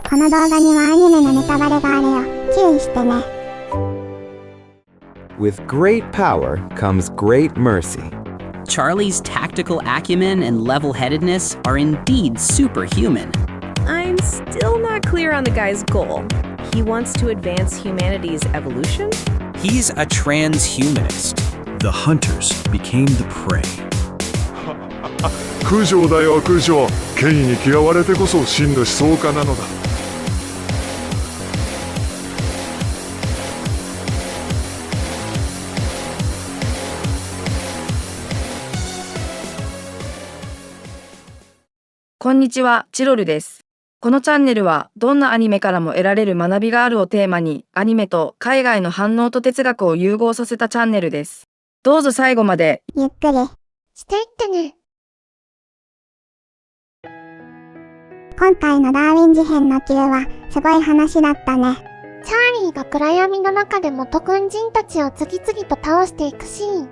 この動画にはアニメのネタバレがあるよ。注意してね。With great power comes great mercy. Charlie's tactical acumen and level-headedness are indeed superhuman. I'm still not clear on the guy's goal. He wants to advance humanity's evolution? He's a transhumanist. The hunters became the prey. 空城だよ空城。権威に嫌われてこそ真の思想家なのだ。こんにちは、チロルです。このチャンネルはどんなアニメからも得られる学びがあるをテーマにアニメと海外の反応と哲学を融合させたチャンネルです。どうぞ最後までゆっくりしていってね。今回のダーウィン事変の9はすごい話だったね。チャーリーが暗闇の中で元軍人たちを次々と倒していくシーン。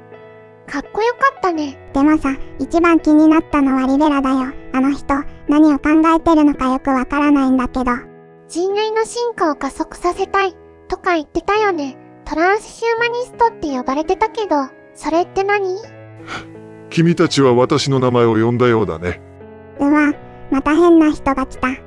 かっこよかったね。でもさ、一番気になったのはリベラだよ。あの人、何を考えてるのかよくわからないんだけど。人類の進化を加速させたい、とか言ってたよね。トランスヒューマニストって呼ばれてたけど、それって何？君たちは私の名前を呼んだようだね。うわ、また変な人が来た。わあ、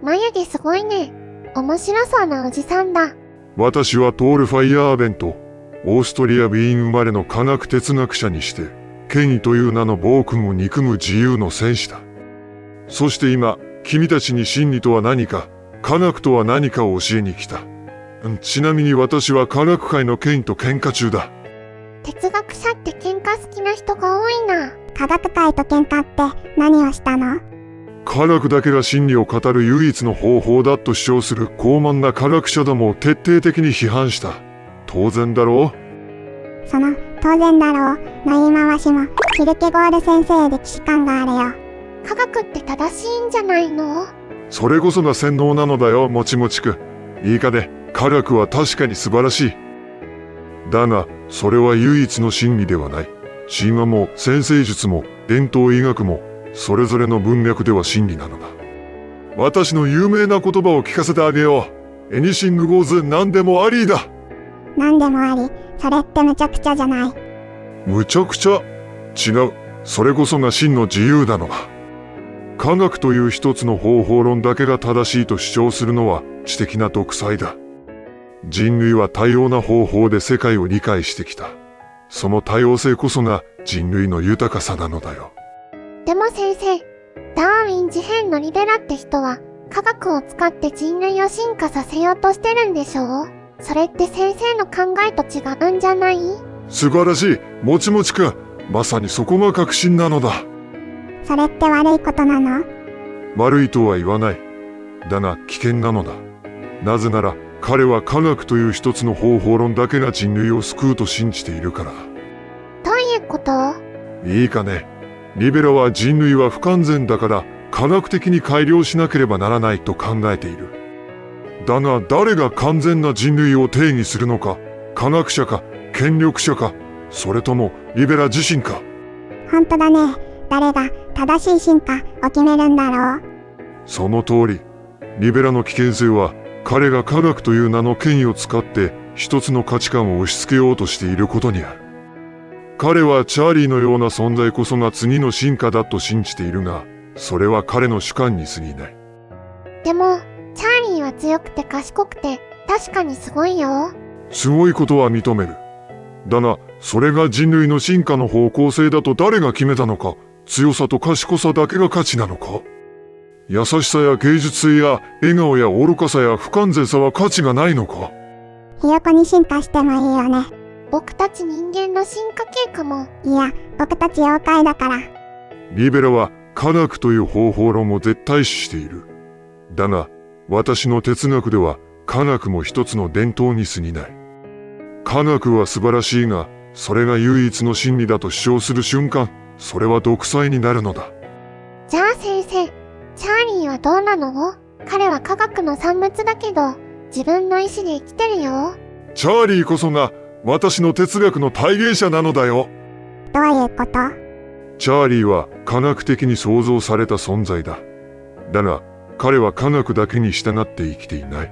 眉毛すごいね。面白そうなおじさんだ。私はトール・ファイヤーベント。オーストリア・ウィーン生まれの科学哲学者にして、権威という名の暴君を憎む自由の戦士だ。そして今、君たちに真理とは何か、科学とは何かを教えに来た。ちなみに私は科学界の権威と喧嘩中だ。哲学者って喧嘩好きな人が多いな。科学界と喧嘩って何をしたの？科学だけが真理を語る唯一の方法だと主張する傲慢な科学者どもを徹底的に批判した。当然だろう？その当然だろうの言い回しもキルケゴール先生歴史観があるよ。科学って正しいんじゃないの？それこそが洗脳なのだよ、もちもちく。いいかね、科学は確かに素晴らしい。だが、それは唯一の真理ではない。神話も占星術も伝統医学もそれぞれの文脈では真理なのだ。私の有名な言葉を聞かせてあげよう。エニシングゴーズ何でもありだ。何でもあり、それってむちゃくちゃじゃない？むちゃくちゃ？違う。それこそが真の自由なのだ。科学という一つの方法論だけが正しいと主張するのは知的な独裁だ。人類は多様な方法で世界を理解してきた。その多様性こそが人類の豊かさなのだよ。でも先生、ダーウィン事変のリベラって人は科学を使って人類を進化させようとしてるんでしょう？それって先生の考えと違うんじゃない？素晴らしい、もちもちくん。まさにそこが確信なのだ。それって悪いことなの？悪いとは言わない。だが危険なのだ。なぜなら彼は科学という一つの方法論だけが人類を救うと信じているから。どういうこと？いいかね。リベラは人類は不完全だから科学的に改良しなければならないと考えている。だが誰が完全な人類を定義するのか？科学者か権力者か、それともリベラ自身か。本当だね。誰が正しい進化を決めるんだろう？その通り。リベラの危険性は彼が科学という名の権威を使って一つの価値観を押し付けようとしていることにある。彼はチャーリーのような存在こそが次の進化だと信じているが、それは彼の主観に過ぎない。でもチャーリーは強くて賢くて確かにすごいよ。すごいことは認める。だが、それが人類の進化の方向性だと誰が決めたのか？強さと賢さだけが価値なのか？優しさや芸術性や笑顔や愚かさや不完全さは価値がないのか？ひよこに進化してもいいよね。僕たち人間の進化系かも。いや、僕たち妖怪だから。リベラは科学という方法論を絶対視している。だが、私の哲学では科学も一つの伝統に過ぎない。科学は素晴らしいが、それが唯一の真理だと主張する瞬間、それは独裁になるのだ。じゃあ先生、チャーリーはどうなの？彼は科学の産物だけど、自分の意志で生きてるよ。チャーリーこそが私の哲学の体現者なのだよ。どういうこと？チャーリーは科学的に創造された存在だ。だが、彼は科学だけに従って生きていない。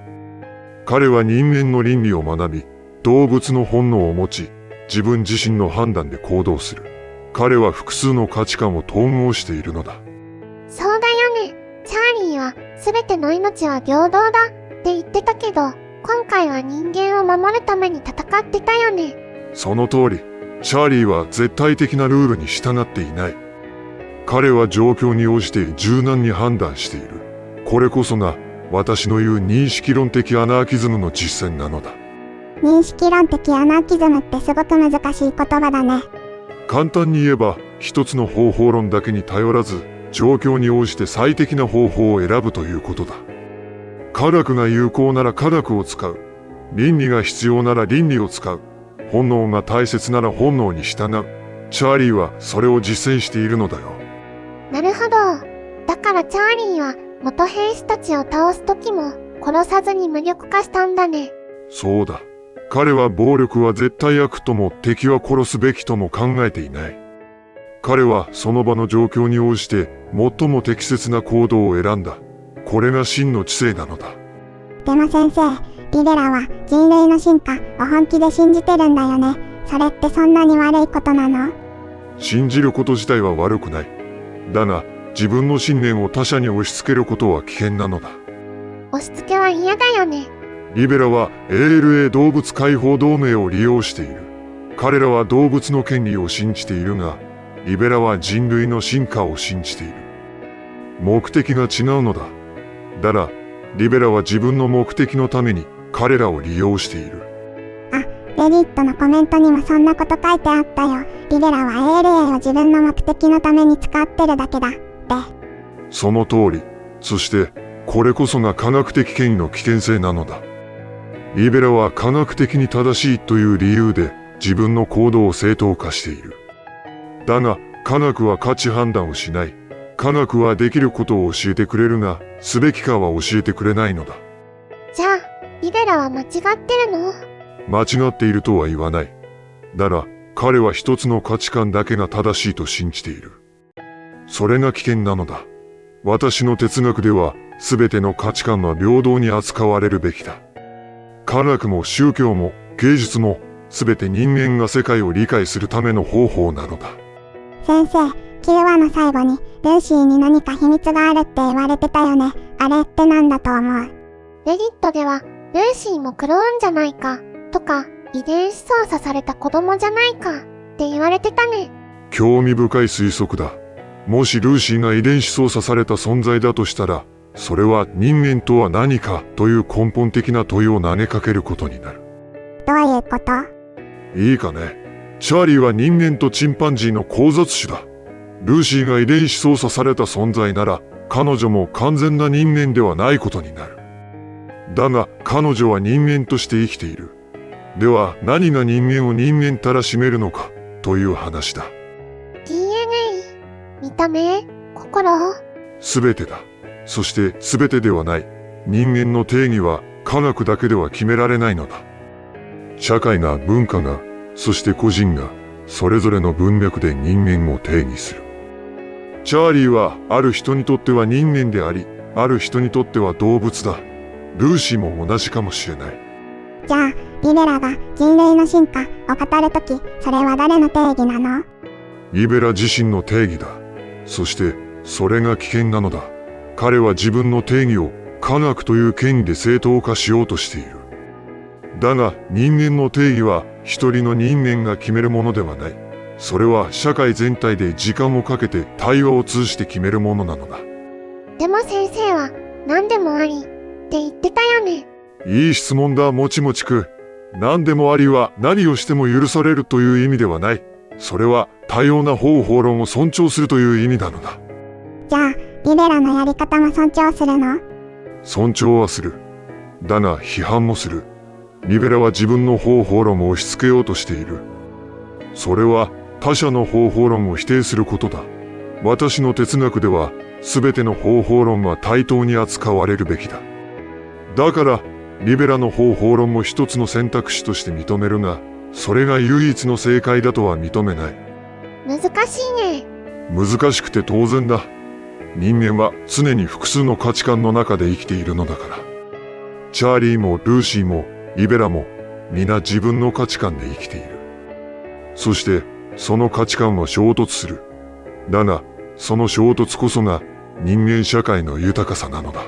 彼は人間の倫理を学び、動物の本能を持ち、自分自身の判断で行動する。彼は複数の価値観を統合しているのだ。そうだよね。チャーリーは、すべての命は平等だって言ってたけど、今回は人間を守るために戦ってたよね。その通り、チャーリーは絶対的なルールに従っていない。彼は状況に応じて柔軟に判断している。これこそが私の言う認識論的アナーキズムの実践なのだ。認識論的アナーキズムってすごく難しい言葉だね。簡単に言えば、一つの方法論だけに頼らず、状況に応じて最適な方法を選ぶということだ。科学が有効なら科学を使う。倫理が必要なら倫理を使う。本能が大切なら本能に従う。チャーリーはそれを実践しているのだよ。なるほど。だからチャーリーは元兵士たちを倒す時も殺さずに無力化したんだね。そうだ。彼は暴力は絶対悪とも敵は殺すべきとも考えていない。彼はその場の状況に応じて最も適切な行動を選んだ。これが真の知性なのだ。でも先生、リベラは人類の進化を本気で信じてるんだよね。それってそんなに悪いことなの？信じること自体は悪くない。だが、自分の信念を他者に押し付けることは危険なのだ。押し付けは嫌だよね。リベラは ALA 動物解放同盟を利用している。彼らは動物の権利を信じているが、リベラは人類の進化を信じている。目的が違うのだ。だが、リベラは自分の目的のために彼らを利用している。あ、レディットのコメントにもそんなこと書いてあったよ。リベラは ALA を自分の目的のために使ってるだけだって。その通り。そして、これこそが科学的権威の危険性なのだ。リベラは科学的に正しいという理由で自分の行動を正当化している。だが、科学は価値判断をしない。科学はできることを教えてくれるが、すべきかは教えてくれないのだ。じゃあ、リベラは間違ってるの？間違っているとは言わない。だが、彼は一つの価値観だけが正しいと信じている。それが危険なのだ。私の哲学では、すべての価値観は平等に扱われるべきだ。科学も宗教も芸術も、すべて人間が世界を理解するための方法なのだ。先生、9話の最後にルーシーに何か秘密があるって言われてたよね。あれってなんだと思う？レディットでは、ルーシーもクローンじゃないか、とか、遺伝子操作された子供じゃないか、って言われてたね。興味深い推測だ。もしルーシーが遺伝子操作された存在だとしたら、それは人間とは何かという根本的な問いを投げかけることになる。どういうこと？いいかね。チャーリーは人間とチンパンジーの交雑種だ。ルーシーが遺伝子操作された存在なら、彼女も完全な人間ではないことになる。だが、彼女は人間として生きている。では、何が人間を人間たらしめるのか、という話だ。DNA、見た目、心？すべてだ。そしてすべてではない。人間の定義は科学だけでは決められないのだ。社会が、文化が、そして個人が、それぞれの文脈で人間を定義する。チャーリーは、ある人にとっては人間であり、ある人にとっては動物だ。ルーシーも同じかもしれない。じゃあ、リベラが人類の進化を語るとき、それは誰の定義なの？リベラ自身の定義だ。そして、それが危険なのだ。彼は自分の定義を科学という権威で正当化しようとしている。だが、人間の定義は一人の人間が決めるものではない。それは社会全体で時間をかけて対話を通じて決めるものなのだ。でも先生は何でもありって言ってたよね。いい質問だ、もちもちく。何でもありは何をしても許されるという意味ではない。それは多様な方法論を尊重するという意味なのだ。じゃあ、リベラのやり方も尊重するの？尊重はする。だが批判もする。リベラは自分の方法論を押し付けようとしている。それは他者の方法論を否定することだ。私の哲学では、すべての方法論は対等に扱われるべきだ。だから、リベラの方法論も一つの選択肢として認めるが、それが唯一の正解だとは認めない。難しいね。難しくて当然だ。人間は常に複数の価値観の中で生きているのだから。チャーリーもルーシーもリベラも皆自分の価値観で生きている。そしてその価値観は衝突する。だがその衝突こそが人間社会の豊かさなのだ。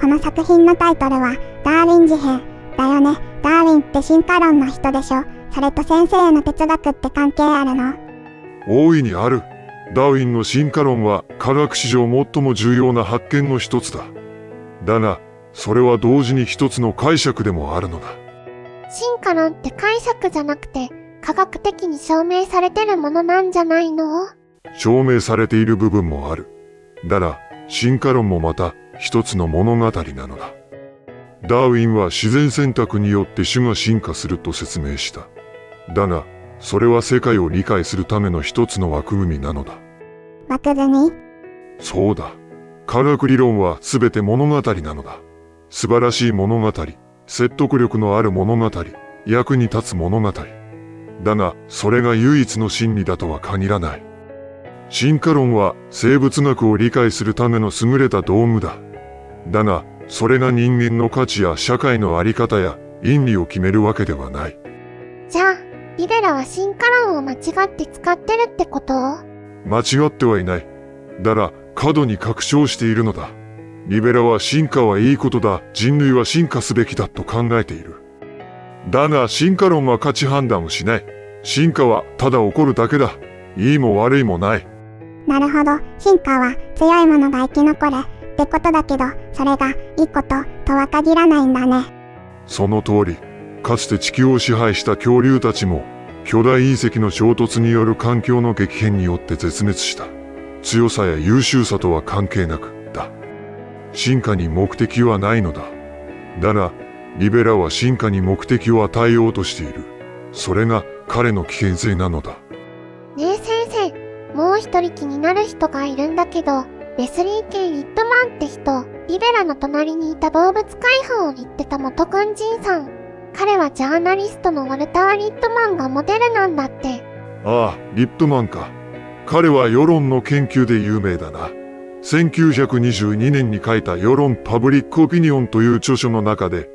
この作品のタイトルはダーウィン事変だよね。ダーウィンって進化論の人でしょ。それと先生への哲学って関係あるの？大いにある。ダーウィンの進化論は科学史上最も重要な発見の一つだ。だが、それは同時に一つの解釈でもあるのだ。進化論って解釈じゃなくて、科学的に証明されてるものなんじゃないの？証明されている部分もある。だが、進化論もまた一つの物語なのだ。ダーウィンは自然選択によって種が進化すると説明した。だが、それは世界を理解するための一つの枠組みなのだ。枠組み？そうだ。科学理論はすべて物語なのだ。素晴らしい物語、説得力のある物語、役に立つ物語。だが、それが唯一の真理だとは限らない。進化論は生物学を理解するための優れた道具だ。だが、それが人間の価値や社会のあり方や倫理を決めるわけではない。じゃあ、リベラは進化論を間違って使ってるってこと？間違ってはいない。だが、過度に確証しているのだ。リベラは進化はいいことだ、人類は進化すべきだと考えている。だが、進化論は価値判断をしない。進化はただ起こるだけだ。いいも悪いもない。なるほど。進化は強いものが生き残れってことだけど、それがいいこととは限らないんだね。その通り。かつて地球を支配した恐竜たちも、巨大隕石の衝突による環境の激変によって絶滅した。強さや優秀さとは関係なく、だ。進化に目的はないのだ。だが、リベラは進化に目的を与えようとしている。それが彼の危険性なのだ。ねえ先生、もう一人気になる人がいるんだけど、レスリー・ケイ・リットマンって人、リベラの隣にいた動物解放を言ってた元軍人さん。彼はジャーナリストのウォルター・リットマンがモデルなんだって。ああ、リットマンか。彼は世論の研究で有名だな。1922年に書いた世論パブリックオピニオンという著書の中で、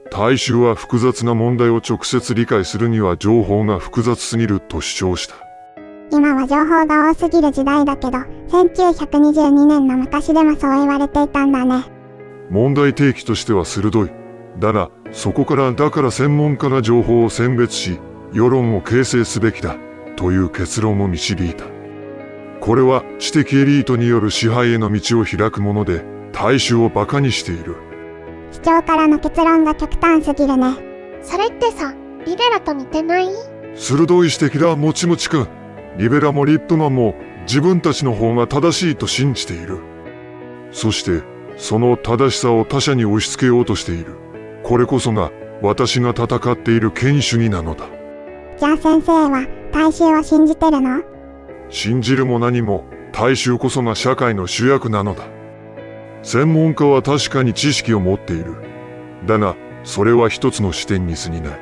大衆は複雑な問題を直接理解するには情報が複雑すぎると主張した。今は情報が多すぎる時代だけど、1922年の昔でもそう言われていたんだね。問題提起としては鋭い。だが、そこから専門家が情報を選別し、世論を形成すべきだ、という結論を導いた。これは知的エリートによる支配への道を開くもので、大衆を馬鹿にしている。主張からの結論が極端すぎるね。それってさ、リベラと似てない？鋭い指摘だ、もちもちくん。リベラもリットマンも自分たちの方が正しいと信じている。そして、その正しさを他者に押し付けようとしている。これこそが私が戦っている権威主義なのだ。じゃあ先生は大衆を信じてるの？信じるも何も大衆こそが社会の主役なのだ。専門家は確かに知識を持っている。だが、それは一つの視点に過ぎない。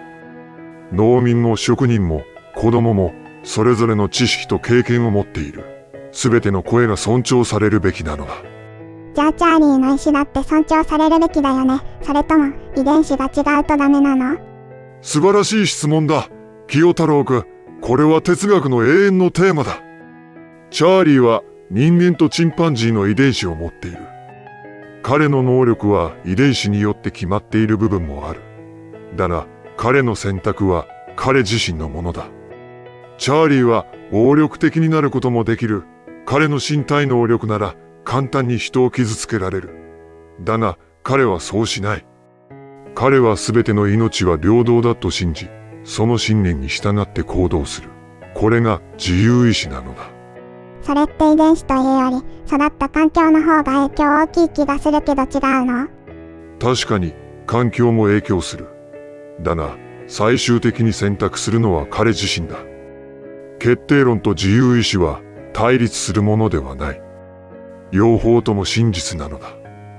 農民も職人も子供もそれぞれの知識と経験を持っている。すべての声が尊重されるべきなのだ。じゃあチャーリーの意思だって尊重されるべきだよね。それとも遺伝子が違うとダメなの？素晴らしい質問だ。清太郎くん、これは哲学の永遠のテーマだ。チャーリーは人間とチンパンジーの遺伝子を持っている。彼の能力は遺伝子によって決まっている部分もある。だが、彼の選択は彼自身のものだ。チャーリーは暴力的になることもできる。彼の身体能力なら簡単に人を傷つけられる。だが、彼はそうしない。彼はすべての命は平等だと信じ、その信念に従って行動する。これが自由意志なのだ。それって遺伝子というより、育った環境の方が影響大きい気がするけど違うの？確かに、環境も影響する。だが、最終的に選択するのは彼自身だ。決定論と自由意志は対立するものではない。両方とも真実なのだ。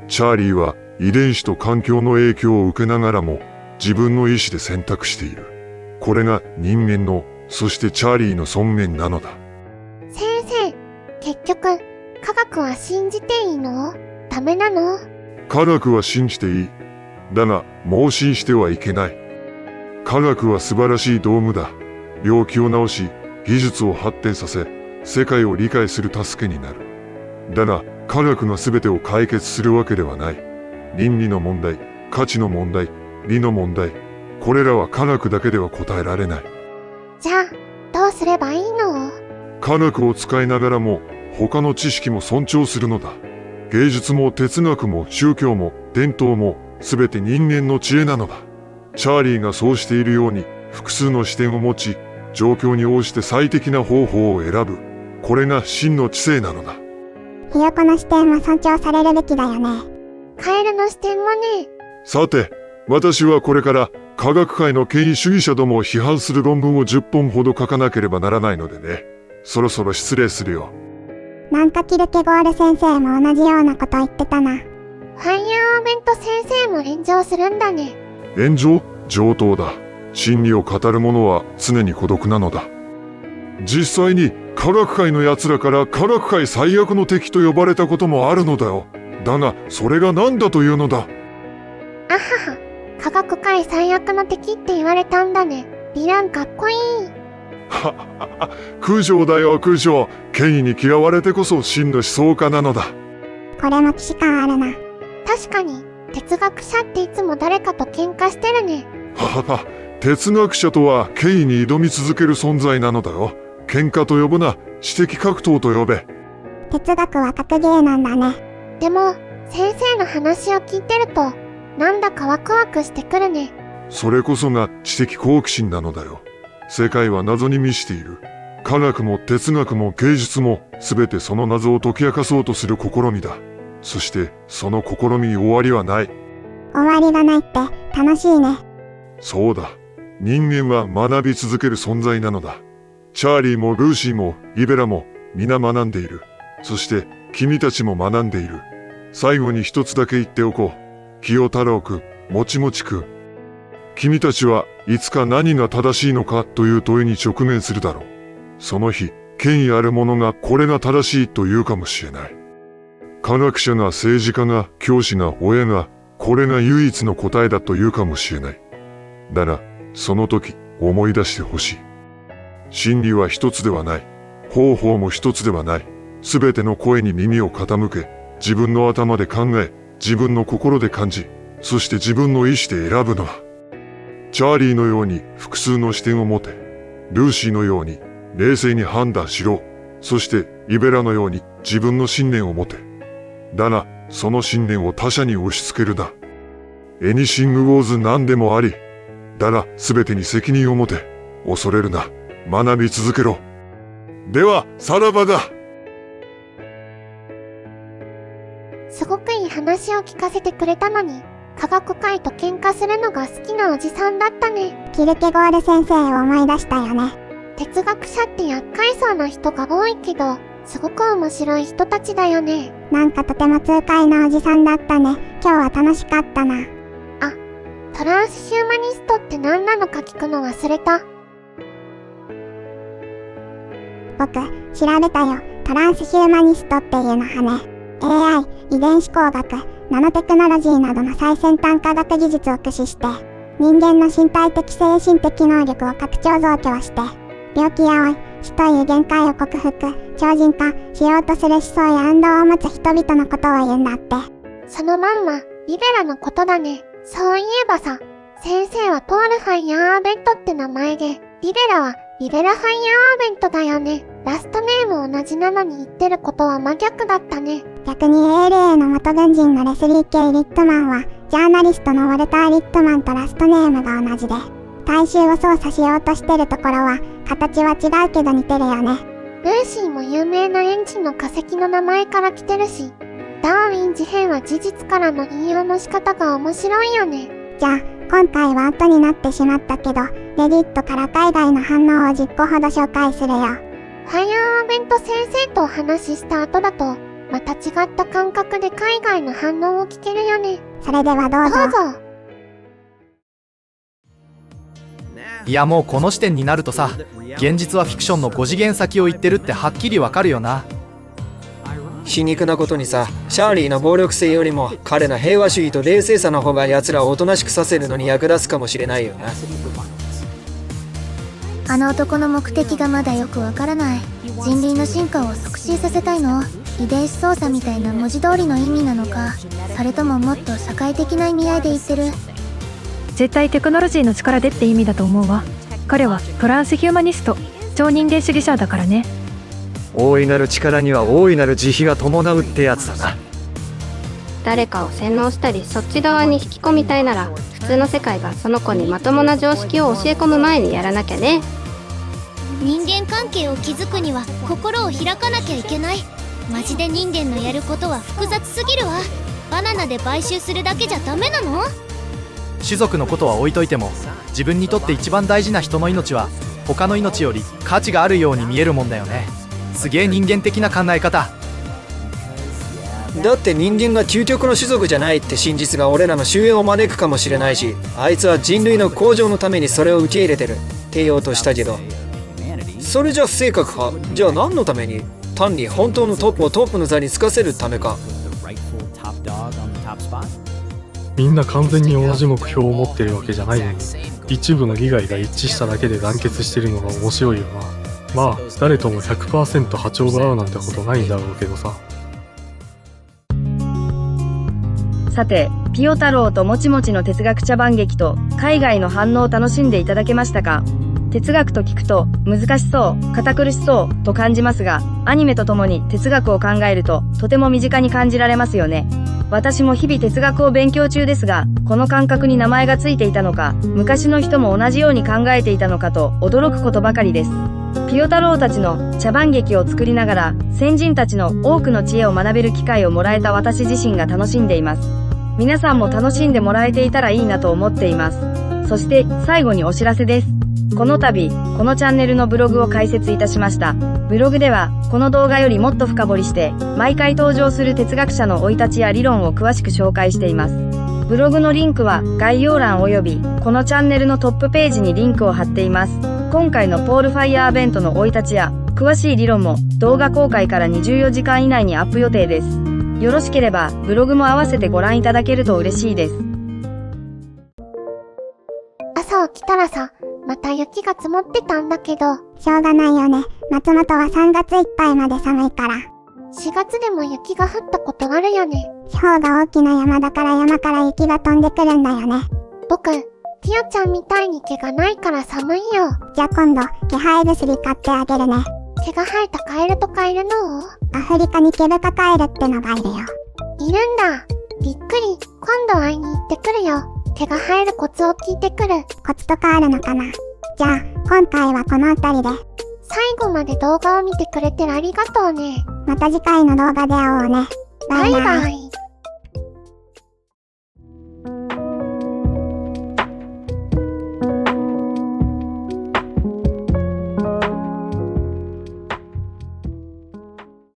チャーリーは遺伝子と環境の影響を受けながらも自分の意志で選択している。これが人間の、そしてチャーリーの尊厳なのだ。先生、結局、科学は信じていいの？ダメなの？科学は信じていい。だが、盲信してはいけない。科学は素晴らしい道具だ。病気を治し、技術を発展させ、世界を理解する助けになる。だが、科学が全てを解決するわけではない。倫理の問題、価値の問題、理の問題。これらは科学だけでは答えられない。じゃあ、どうすればいいの？科学を使いながらも、他の知識も尊重するのだ。芸術も哲学も宗教も伝統も全て人間の知恵なのだ。チャーリーがそうしているように複数の視点を持ち、状況に応じて最適な方法を選ぶ。これが真の知性なのだ。ひよこの視点は尊重されるべきだよね。カエルの視点もね。さて、私はこれから科学界の権威主義者どもを批判する論文を10本ほど書かなければならないのでね。そろそろ失礼するよ。なんかキルケゴール先生も同じようなこと言ってたな。ファイヤーオベント先生も炎上するんだね。炎上？上等だ。真理を語る者は常に孤独なのだ。実際に科学界の奴らから科学界最悪の敵と呼ばれたこともあるのだよ。だが、それが何だというのだ。あはは、科学界最悪の敵って言われたんだね。ヴィランかっこいい。はっはっは、空城だよ空城。権威に嫌われてこそ真の思想家なのだ。これも既視感あるな。確かに、哲学者っていつも誰かと喧嘩してるね。ははは、哲学者とは権威に挑み続ける存在なのだよ。喧嘩と呼ぶな、知的格闘と呼べ。哲学は格ゲーなんだね。でも、先生の話を聞いてると、なんだかワクワクしてくるね。それこそが知的好奇心なのだよ。世界は謎に満ちている。科学も哲学も芸術も全てその謎を解き明かそうとする試みだ。そしてその試みに終わりはない。終わりがないって楽しいね。そうだ。人間は学び続ける存在なのだ。チャーリーもルーシーもリベラも皆学んでいる。そして君たちも学んでいる。最後に一つだけ言っておこう。清太郎くん、もちもちくん。君たちはいつか何が正しいのかという問いに直面するだろう。その日、権威ある者がこれが正しいと言うかもしれない。科学者が政治家が教師が親がこれが唯一の答えだと言うかもしれない。だが、その時思い出してほしい。真理は一つではない。方法も一つではない。すべての声に耳を傾け、自分の頭で考え、自分の心で感じ、そして自分の意志で選ぶのは。チャーリーのように複数の視点を持て、ルーシーのように冷静に判断しろ。そしてイベラのように自分の信念を持て。だが、その信念を他者に押し付けるな。エニシングウォーズ何でもあり。だが、すべてに責任を持て。恐れるな。学び続けろ。では、さらばだ。すごくいい話を聞かせてくれたのに、科学界と喧嘩するのが好きなおじさんだったね。キルケゴール先生を思い出したよね。哲学者って厄介そうな人が多いけど、すごく面白い人たちだよね。なんかとても痛快なおじさんだったね。今日は楽しかったな。あ、トランスヒューマニストって何なのか聞くの忘れた。僕、調べたよ。トランスヒューマニストっていうのはね。AI、遺伝子工学、ナノテクノロジーなどの最先端科学技術を駆使して、人間の身体的精神的能力を拡張増強して、病気や老い、死という限界を克服、超人化しようとする思想や運動を持つ人々のことを言うんだって。そのまんま、リベラのことだね。そういえばさ、先生はポール・ファイヤーベントって名前で、リベラはリベラ・ファイヤーベントだよね。ラストネーム同じなのに言ってることは真逆だったね。逆に ALA の元軍人のレスリー・ケイ・リットマンは、ジャーナリストのウォルター・リットマンとラストネームが同じで、大衆を操作しようとしてるところは、形は違うけど似てるよね。ルーシーも有名なエンジンの化石の名前から来てるし、ダーウィン事変は事実からの引用の仕方が面白いよね。じゃあ、今回は後になってしまったけど、レディットから海外の反応を10個ほど紹介するよ。ファイヤーオベント先生とお話しした後だと、また違った感覚で海外の反応を聞けるよね。それではどうぞ。どうぞ。いやもうこの時点になるとさ、現実はフィクションの5次元先を言ってるってはっきりわかるよな。皮肉なことにさ、シャーリーの暴力性よりも彼の平和主義と冷静さの方が奴らをおとなしくさせるのに役立つかもしれないよな。あの男の目的がまだよくわからない。人類の進化を促進させたいの？遺伝子操作みたいな文字通りの意味なのか、それとももっと社会的な意味合いで言ってる？絶対テクノロジーの力でって意味だと思うわ。彼はトランスヒューマニスト、超人間主義者だからね。大いなる力には大いなる慈悲が伴うってやつだな。誰かを洗脳したりそっち側に引き込みたいなら、普通の世界がその子にまともな常識を教え込む前にやらなきゃね。人間関係を築くには心を開かなきゃいけない。マジで人間のやることは複雑すぎるわ。バナナで買収するだけじゃダメなの？種族のことは置いといても、自分にとって一番大事な人の命は他の命より価値があるように見えるもんだよね。すげえ人間的な考え方。だって人間が究極の種族じゃないって真実が俺らの終焉を招くかもしれないし、あいつは人類の向上のためにそれを受け入れてるって言おうとしたけど、それじゃ不正確派。じゃあ何のために？単に本当のトップをトップの座につかせるためか。みんな完全に同じ目標を持ってるわけじゃないのに、一部の利害が一致しただけで団結してるのが面白いよな。まあ誰とも 100% 波長が合うなんてことないんだろうけどさ。さて、ピヨ太郎ともちもちの哲学茶番劇と海外の反応を楽しんでいただけましたか？哲学と聞くと難しそう、堅苦しそうと感じますが、アニメとともに哲学を考えるととても身近に感じられますよね。私も日々哲学を勉強中ですが、この感覚に名前がついていたのか、昔の人も同じように考えていたのかと驚くことばかりです。ピヨ太郎たちの茶番劇を作りながら、先人たちの多くの知恵を学べる機会をもらえた私自身が楽しんでいます。皆さんも楽しんでもらえていたらいいなと思っています。そして最後にお知らせです。この度、このチャンネルのブログを開設いたしました。ブログでは、この動画よりもっと深掘りして、毎回登場する哲学者の生い立ちや理論を詳しく紹介しています。ブログのリンクは概要欄および、このチャンネルのトップページにリンクを貼っています。今回のポールファイヤーベントの生い立ちや、詳しい理論も動画公開から24時間以内にアップ予定です。よろしければ、ブログも合わせてご覧いただけると嬉しいです。朝起きたらさ、また雪が積もってたんだけど、しょうがないよね。松本は3月いっぱいまで寒いから。4月でも雪が降ったことあるよね。氷が大きな山だから山から雪が飛んでくるんだよね。僕、ティアちゃんみたいに毛がないから寒いよ。じゃあ今度、毛生え薬買ってあげるね。毛が生えたカエルとカエルのアフリカに毛深カエルってのがいるよ。いるんだ。びっくり。今度会いに行ってくるよ。毛が生えるコツを聞いてくる。コツとかあるのかな？じゃあ、今回はこの辺りで。最後まで動画を見てくれてありがとうね。また次回の動画で会おうね。バイバイ。